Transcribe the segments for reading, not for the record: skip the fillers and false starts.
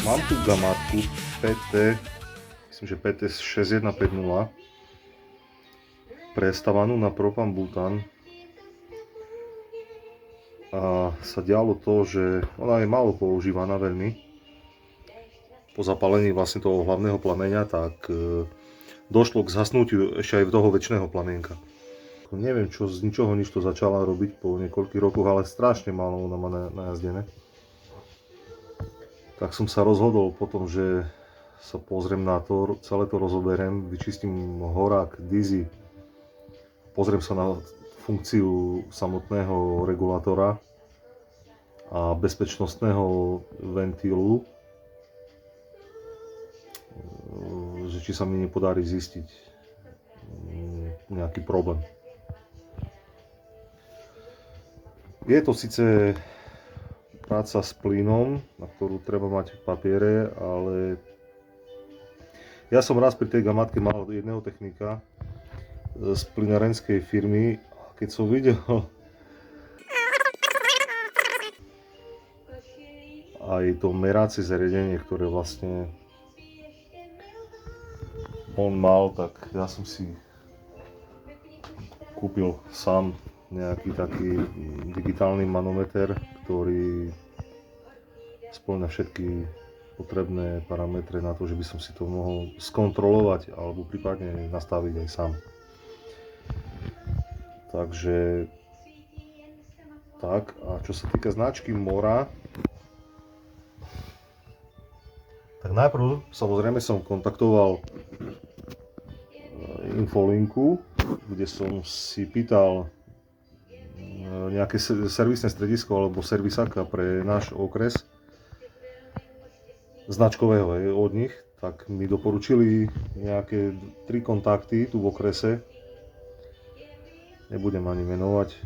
Mám tu gamatku PT, myslím, že PT 6150, prestávanú na propan-butan. A sa dialo to, že ona je málo používaná veľmi. Po zapálení vlastne toho hlavného plameňa, tak došlo k zhasnutiu ešte aj toho väčšného plamienka. Neviem, čo z ničoho nič to začala robiť po niekoľkých rokoch, ale strašne málo ona má najazdené. Tak som sa rozhodol potom, že sa pozriem na to, celé to rozoberiem, vyčistím horák, dizy, pozriem sa na funkciu samotného regulátora a bezpečnostného ventílu, že či sa mi nepodarí zistiť nejaký problém. Je to síce práca s plynom, na ktorú treba mať papiere, ale ja som raz pri tej gamatke mal jedného technika z plynárenskej firmy a keď som videl aj to meracie zariadenie, ktoré vlastne on mal, tak ja som si kúpil sám nejaký taký digitálny manometer, ktorý spĺňa všetky potrebné parametre na to, že by som si to mohol skontrolovať alebo prípadne nastaviť aj sám. Takže tak, a čo sa týka značky Mora, tak najprv samozrejme som kontaktoval Infolinku, kde som si pýtal nejaké servisné stredisko alebo servisáka pre náš okres značkového od nich, tak mi doporučili nejaké 3 kontakty tu v okrese. Nebudem ani menovať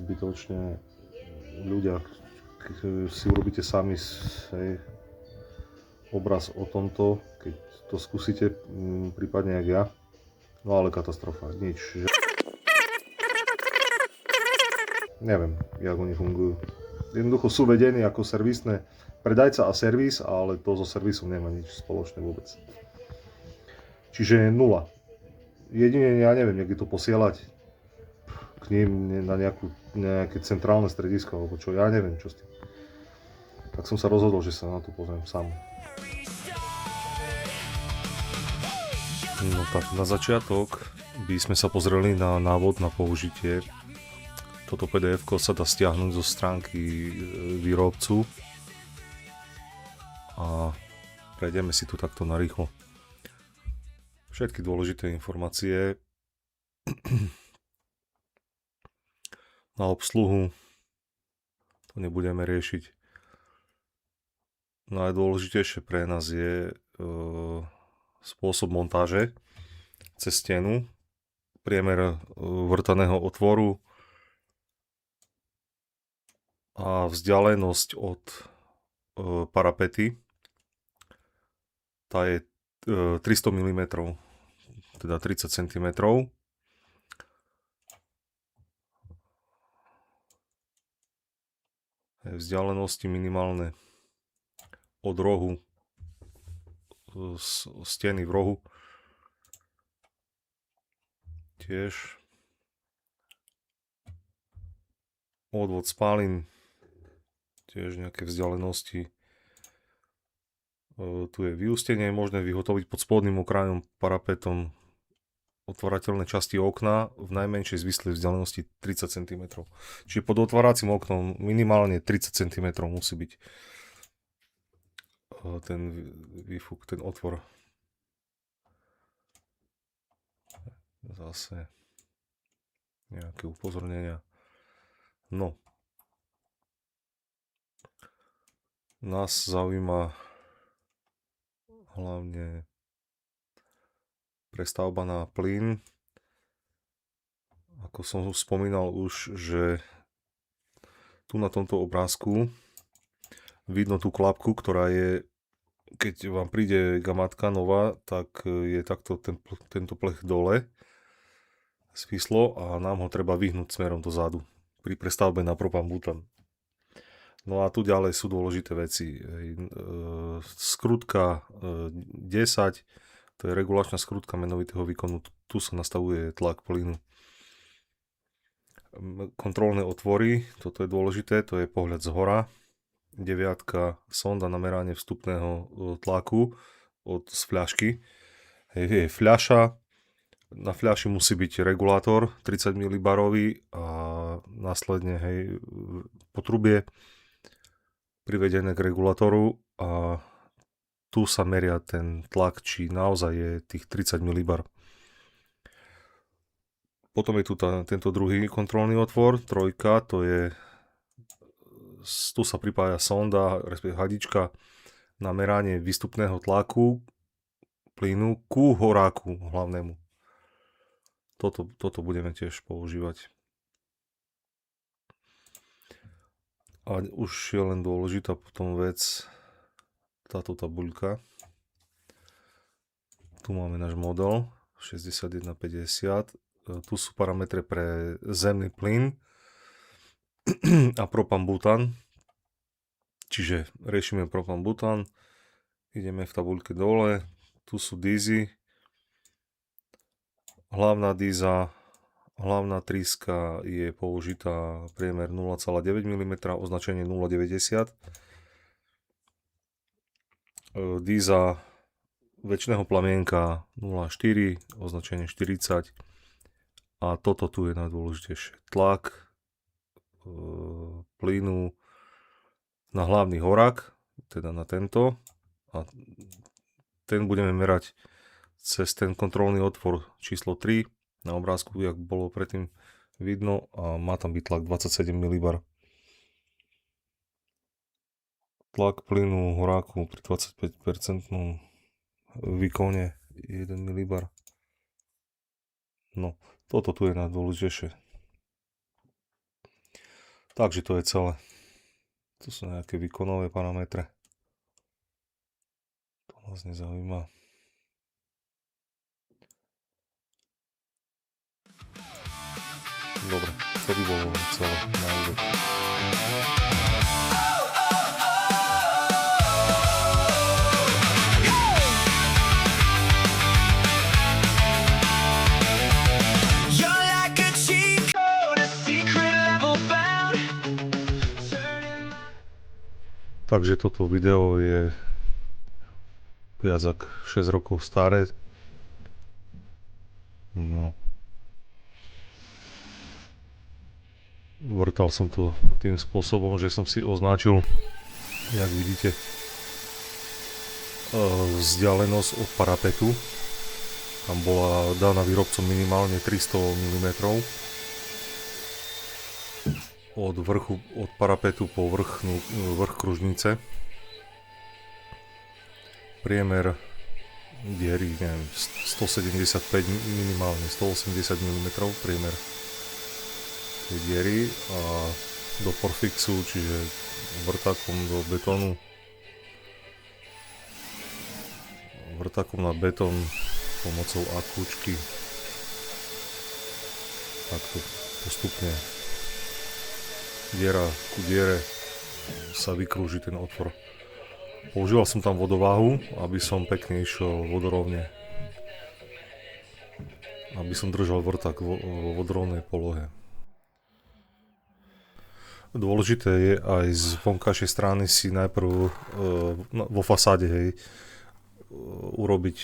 zbytočne, ľudia, keď si urobíte sami obraz o tomto, keď to skúsite, prípadne jak ja. No ale katastrofa, nič. Neviem, jak oni fungujú. Jednoducho sú vedení ako servisné predajca a servis, ale to so servisom nemá nič spoločné vôbec. Čiže nula. Jedine, ja neviem, niekde to posielať k ním na nejaké centrálne stredisko, alebo čo, ja neviem, čo s tým. Tak som sa rozhodol, že sa na to pozriem sám. No tak, na začiatok by sme sa pozreli na návod na použitie. Toto PDF-ko sa dá stiahnuť zo stránky výrobcu a prejdeme si tu takto narýchlo. Všetky dôležité informácie na obsluhu to nebudeme riešiť. Najdôležitejšie pre nás je spôsob montáže cez stenu, priemer vrtaného otvoru a vzdialenosť od parapety. Tá je 300 mm, teda 30 cm. Vzdialenosti minimálne od rohu, steny v rohu. Tiež odvod spálin, tiež nejaké vzdialenosti. Tu je vyústenie, možné vyhotoviť pod spodným okrajom parapetom otvárateľné časti okna v najmenšej zvislej vzdialenosti 30 cm. Čiže pod otváracím oknom minimálne 30 cm musí byť ten výfuk, ten otvor. Zase nejaké upozornenia. No. Nás zaujíma hlavne prestavba na plyn. Ako som spomínal už, že tu na tomto obrázku vidno tú klapku, ktorá je, keď vám príde gamatka nová, tak je takto tento plech dole zvislo a nám ho treba vyhnúť smerom dozadu pri prestavbe na propan-butan. No a tu ďalej sú dôležité veci. Skrutka 10, to je regulačná skrutka menovitého výkonu, tu sa nastavuje tlak plynu. Kontrolné otvory, toto je dôležité, to je pohľad z hora. 9, sonda na meranie vstupného tlaku z fľašky. Je fľaša, na fľaši musí byť regulátor 30 mB a následne potrubie privedené k regulátoru a tu sa meria ten tlak, či naozaj je tých 30 mB. Potom je tu tento druhý kontrolný otvor, 3, tu sa pripája sonda, respektíve hadička na meranie výstupného tlaku plynu ku horáku hlavnému. Toto budeme tiež používať. A už je len dôležitá potom vec, táto tabuľka. Tu máme náš model 6150. Tu sú parametre pre zemný plyn a propan-butan. Čiže riešime propan-butan. Ideme v tabuľke dole. Tu sú dízy. Hlavná díza, hlavná tríska je použitá priemer 0,9 mm, označenie 0,90. Díza väčšného plamienka 0,4, označenie 40. A toto tu je najdôležitejšie. Tlak plynu na hlavný horák, teda na tento. A ten budeme merať cez ten kontrolný otvor číslo 3 na obrázku, jak bolo predtým vidno, a má tam byť tlak 27 mB. Tlak plynu horáku pri 25% výkone 1 mB. No, toto tu je najdôležitejšie. Takže to je celé. Tu sú nejaké výkonové parametre. To nás nezaujíma. Dobre, to by bolo celé na úvod. Takže toto video je viac ako 6 rokov staré. No. Vrtal som to tým spôsobom, že som si označil, jak vidíte, vzdialenosť od parapetu. Tam bola daná výrobcom minimálne 300 mm. Od parapetu po vrch kružnice. Priemer diery, neviem, 175 minimálne 180 mm priemer diery a do porfixu, čiže vrtakom do betónu, vrtakom na betón pomocou akúčky takto postupne diera ku diere sa vykrúži ten otvor. Používal som tam vodováhu, aby som pekne išiel vodorovne, aby som držal vrtak vo vodorovnej polohe. Dôležité je aj z vonkajšej strany si najprv vo fasáde urobiť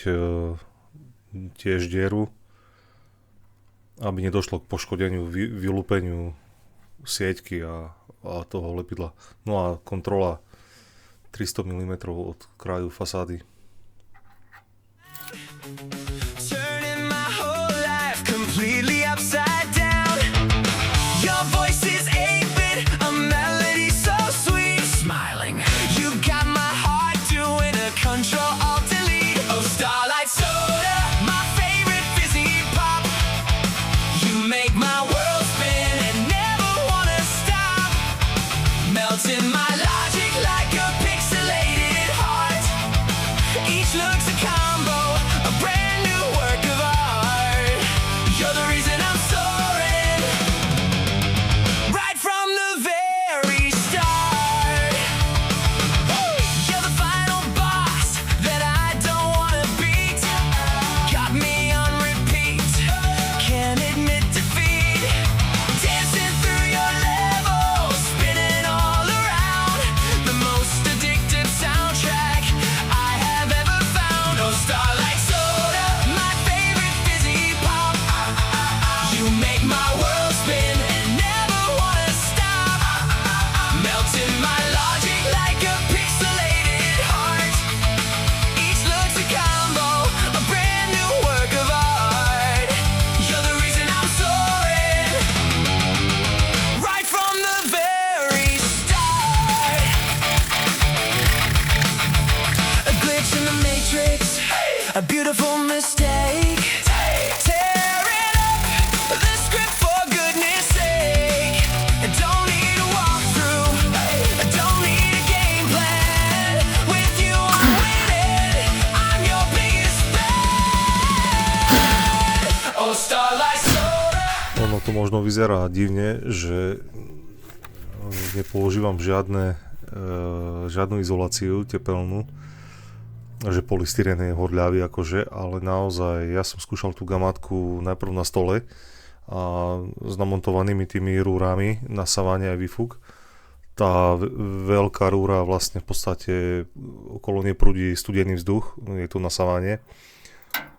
tiež dieru, aby nedošlo k poškodeniu, vylúpeniu sieťky a toho lepidla. No a kontrola 300 mm od kraju fasády. A beautiful mistake. Tear it up, the script for goodness sake. Don't need a walkthrough, don't need a game plan. With you I'm winning, I'm your biggest fan. Oh, Starlight Soda. Ono to možno vyzerá divne, že nepoužívam žiadnu izoláciu tepelnú, že polystyrén je hodľavý akože, ale naozaj ja som skúšal tú gamátku najprv na stole a s namontovanými tými rúrami na savanie aj výfuk. Tá veľká rúra vlastne v podstate okolo nej prúdi studený vzduch, je to na savanie,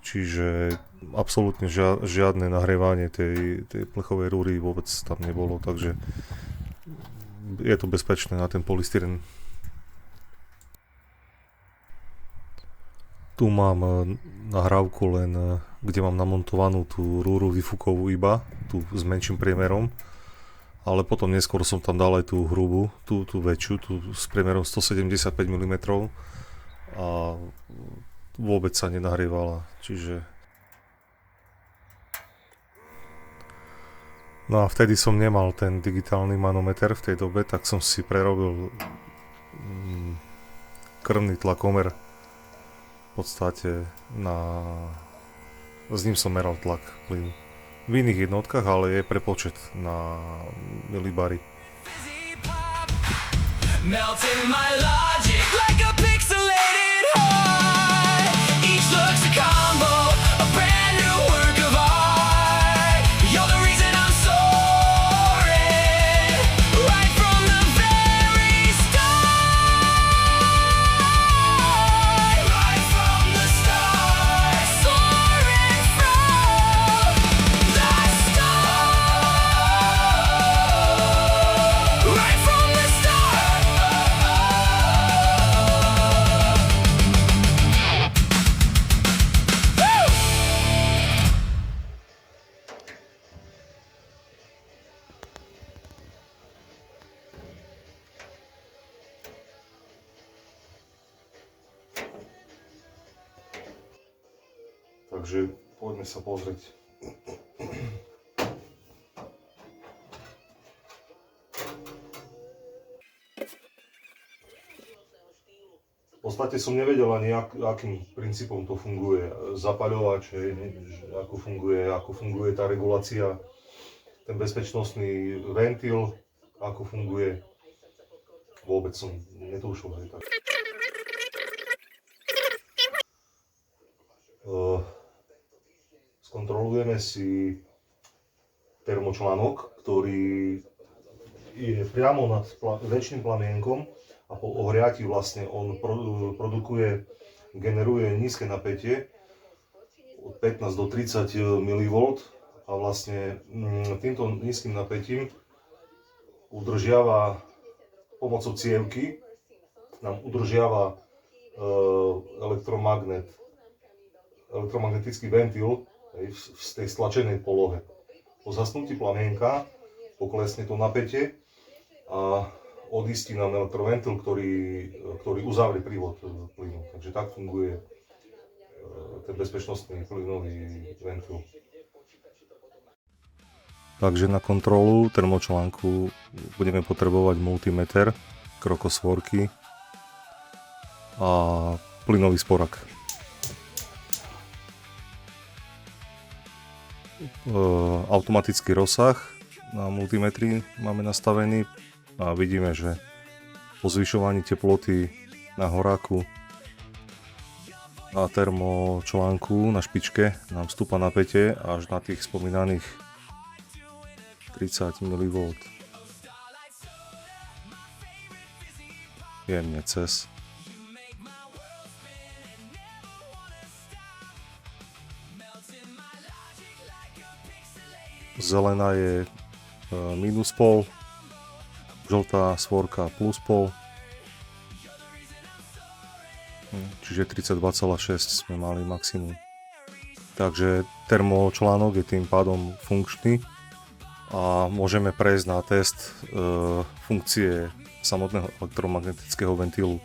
čiže absolútne žiadne nahrievanie tej plechovej rúry vôbec tam nebolo, takže je to bezpečné na ten polystyrén. Tu mám nahrávku len, kde mám namontovanú tú rúru výfukovú iba, tú s menším priemerom, ale potom neskôr som tam dal aj tú hrubú, tú väčšiu, tú s priemerom 175 mm a vôbec sa nenahrievala, čiže no a vtedy som nemal ten digitálny manometer v tej dobe, tak som si prerobil krvný tlakomer v podstate s ním som meral tlak plynu. V iných jednotkách, ale je prepočet na milibary. Melting my logic like a pixelated heart. Each looks a combo, a brand new work of art. You're the reason I'm soaring, right from the very start. Right from the start, soaring from the start. Right from the start. Takže poďme sa pozrieť. V podstate som nevedel ani akým princípom to funguje. Zapaľovač, ako funguje tá regulácia, ten bezpečnostný ventil, ako funguje. Vôbec som netušil. Skontrolujeme si termočlánok, ktorý je priamo nad väčšným plamienkom a po ohriati vlastne on generuje nízke napätie od 15 do 30 mV a vlastne týmto nízkym napätím udržiava pomocou cievky nám udržiava elektromagnetický ventil v tej stlačenej polohe. Po zasnutí plamienka poklesne to napätie a odistí nám elektroventil, ktorý uzavrie prívod plynu. Takže tak funguje ten bezpečnostný plynový ventil. Takže na kontrolu termočlánku budeme potrebovať multimeter, krokosvorky a plynový sporak. Automatický rozsah na multimetri máme nastavený a vidíme, že po zvyšovaní teploty na horáku a termočlánku na špičke nám vstúpa napätie až na tých spomínaných 30 mV. Jemne cez. Zelená je minus pol, žltá svorka plus pol, čiže 32,6 sme mali maximum. Takže termočlánok je tým pádom funkčný a môžeme prejsť na test funkcie samotného elektromagnetického ventilu.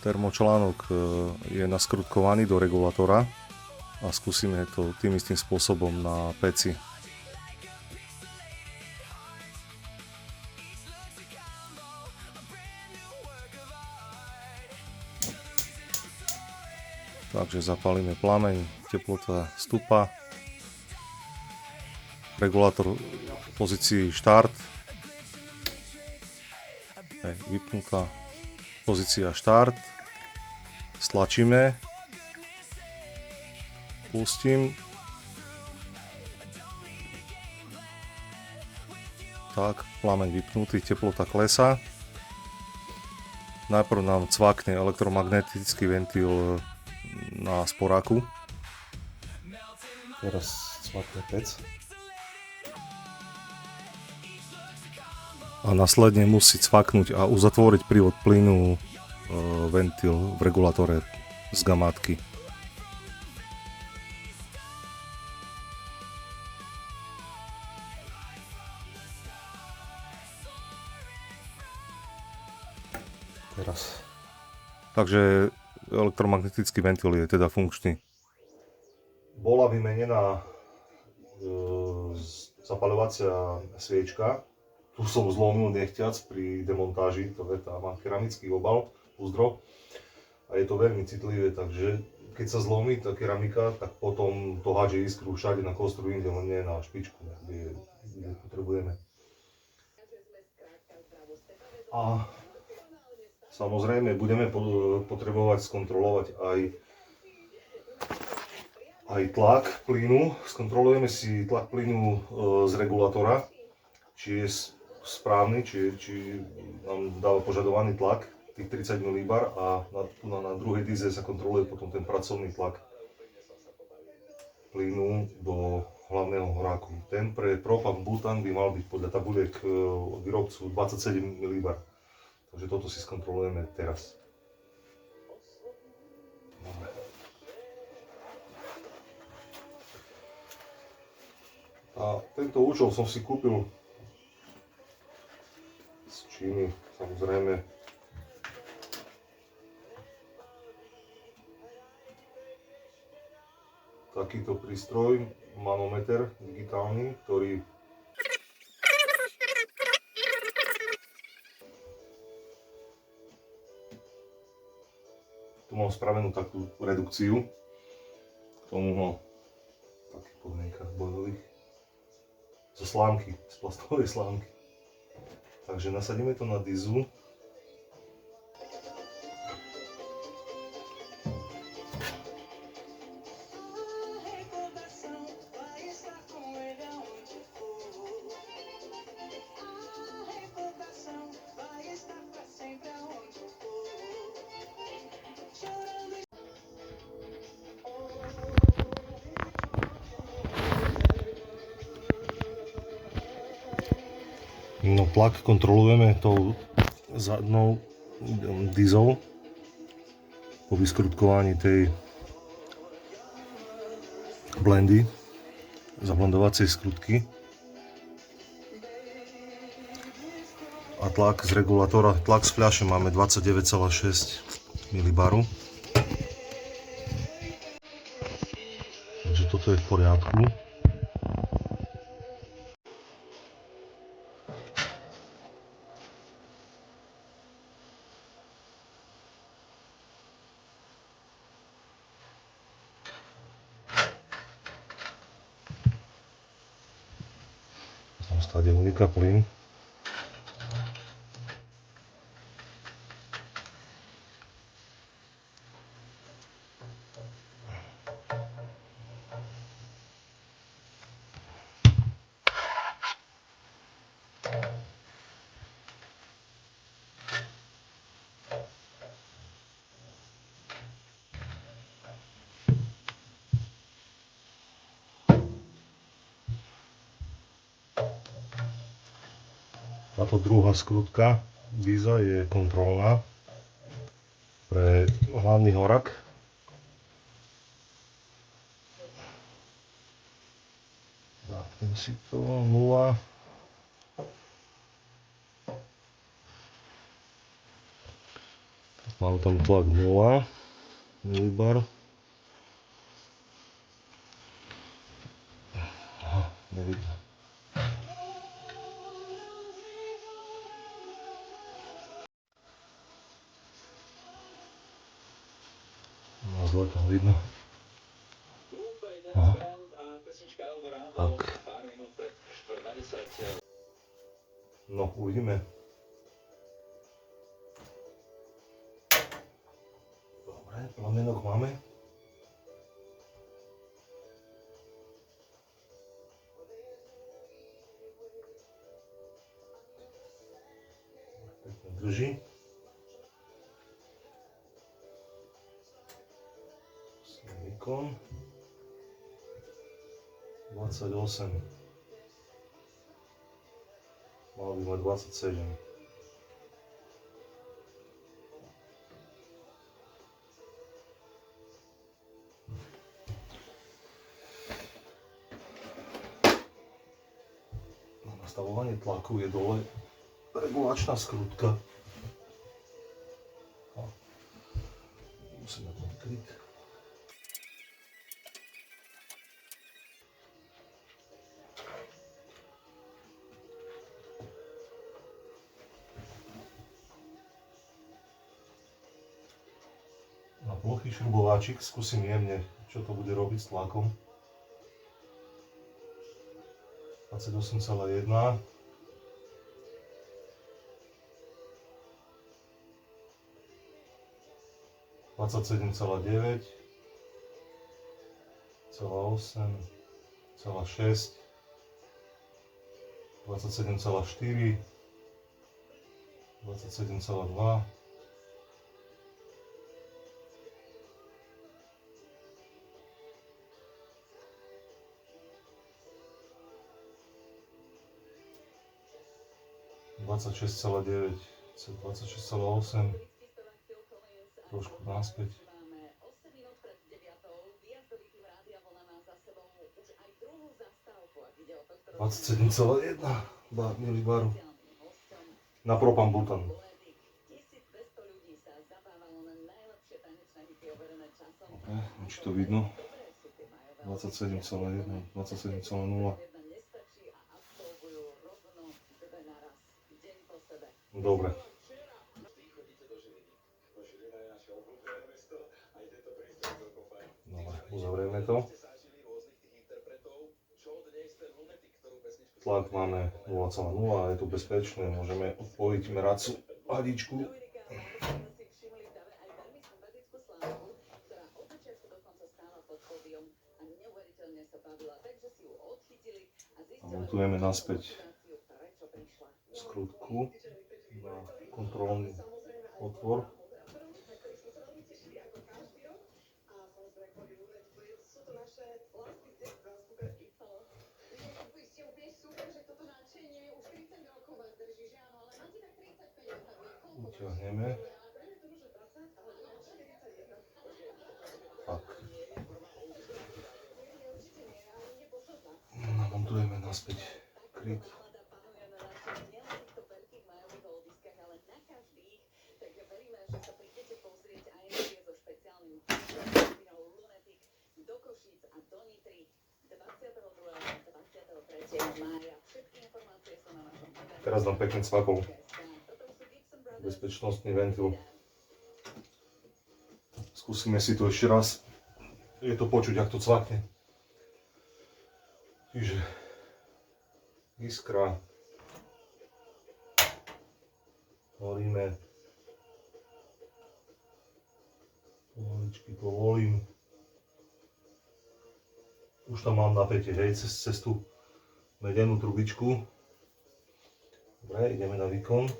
Termočlánok je naskrutkovaný do regulátora a skúsime to tým istým spôsobom na peci. Takže zapálime plameň, teplota stúpa, regulátor v pozícii štart, vypnutá pozícia štart, stlačíme, pustím, tak, plameň vypnutý, teplota klesá, najprv nám cvakne elektromagnetický ventil na sporáku, teraz cvakne pec a následne musí cvaknúť a uzatvoriť prívod plynu ventil v regulátore z gamátky. Teraz. Takže elektromagnetický ventil je teda funkčný. Bola vymenená zapaľovacia sviečka. Tu som zlomil nechťac pri demontáži, to je tá, má keramický obal, úzdro a je to veľmi citlivé, takže keď sa zlomí tá keramika, tak potom to hádže iskru všade na kostru inde, len nie na špičku, kde potrebujeme. A samozrejme budeme potrebovať skontrolovať aj tlak plynu. Skontrolujeme si tlak plynu z regulátora, či je správny, či nám dáva požadovaný tlak, tých 30 mB a na druhej dyze sa kontroluje potom ten pracovný tlak plynu do hlavného horáku. Ten pre propan bután by mal byť podľa tabuliek od výrobcu 27 mB. Takže toto si skontrolujeme teraz. Dobre. A tento účel som si kúpil z Číny, samozrejme. Takýto prístroj, manometer digitálny, ktorý tu mám spravenú takú redukciu k tomu, v takých podmienkach bojových, zo slámky, z plastovej slámky. Takže nasadíme to na dyzu. No, tlak kontrolujeme tou zadnou dyzou po vyskrutkovaní tej blendy, zablendovacej skrutky. A tlak z regulátora, tlak z fľaše máme 29,6 mB. Takže toto je v poriadku. Stade uniká plyn. Táto druhá skrutka dyza je kontrolná pre hlavný horak. Dáme si to 0. Máme Mal tam tlak 0 milibar. Aha, nevidno. No zle tam vidno. Aha. Tak. No, uvidíme. Dobre, plamienok máme. Pekne drží. Výkon 28. Mal by mať 27. Na nastavovanie tlaku je dole regulačná skrutka. Musíme to odkryť. Na plochý šrubováčik skúsim jemne, čo to bude robiť s tlakom. 28,1. 27,9, 8, 6, 27,4, 27,2, 26,9, 26,8, trošku naspäť. Dvadsaťsedem celá jedna milibaru na propan butan. Či to vidno? 27,1, 27,0. Dobre. Dobre, uzavrieme to. Tlak máme 0,0 a je to bezpečné. Môžeme odpojiť meracu hadičku. A montujeme naspäť skrutku na kontrolný otvor. Utiahneme. Tak. Namontujeme naspäť kryt. Teraz dám pekne cvakol. Bezpečnostný ventil. Skúsime si to ešte raz. Je to počuť, ak to cvakne. Čiže iskra. Horíme. Pomaličky povolím. Už tam mám napätie, hej, cez tú medenú trubičku. Dobre, ideme na výkon.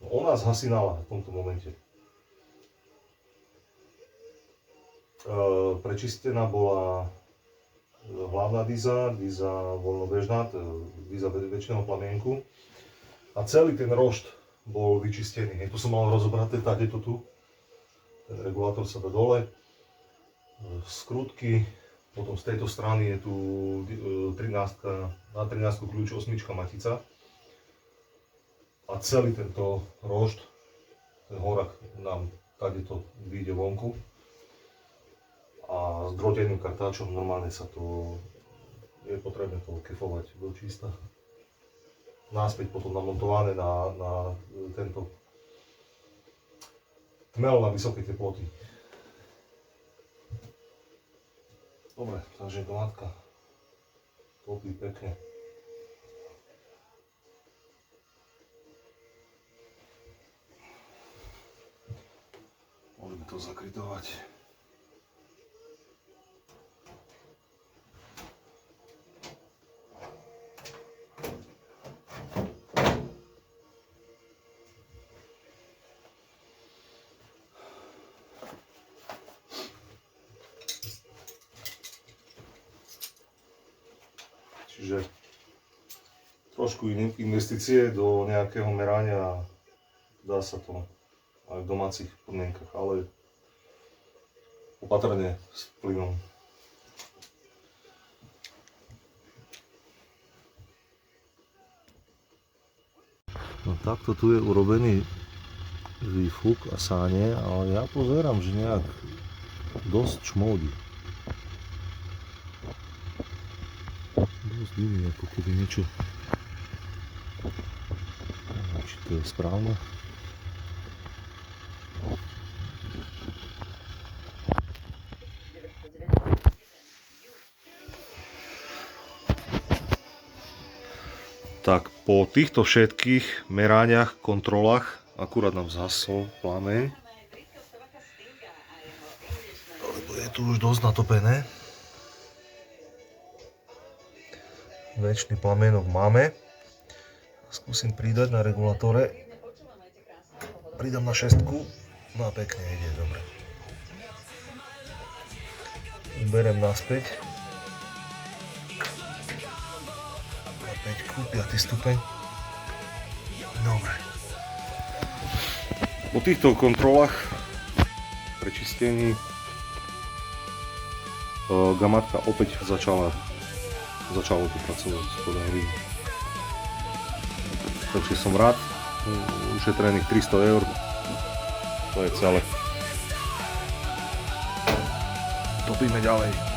No, ona zhasí nálah v tomto momente. Prečistená bola hlavná díza voľnobežná, díza väčšného plamienku. A celý ten rošt bol vyčistený. Hej, tu som mal rozobraté, tady to tu. Ten regulátor sa dá dole. Skrutky. Potom z tejto strany je tu 13, na 13 kľúč 8 matica. a celý tento rošt, ten horak nám tadeto vyjde vonku a s droteným kartáčom normálne sa to je potrebné to kefovať do čista. Náspäť potom namontované na tento tmel na vysoké teploty. Dobre, takže domátka topí pekne. Môžeme to zakrytovať. Čiže trošku investície do nejakého merania, dá sa to aj v domácich podmienkach, ale opatrne s plynom. No takto tu je urobený výfuk a sáne, ale ja pozerám, že nejak dosť čmódi. Dosť divný, ako keby niečo... Neviem, či to je správne. Tak po týchto všetkých meraniach, kontrolách, akurát nám zhasol plameň. Lebo je tu už dosť natopené. Večný plamienok máme. Skúsim pridať na regulátore. Pridám na 6. No a pekne ide, dobre. Berem naspäť. 5, 5. stupeň. Dobre. Po týchto kontrolách prečistení gamatka opäť začalo tu pracovať spodom hry. Takže som rád, ušetrených 300 eur, to je celé. Topíme ďalej.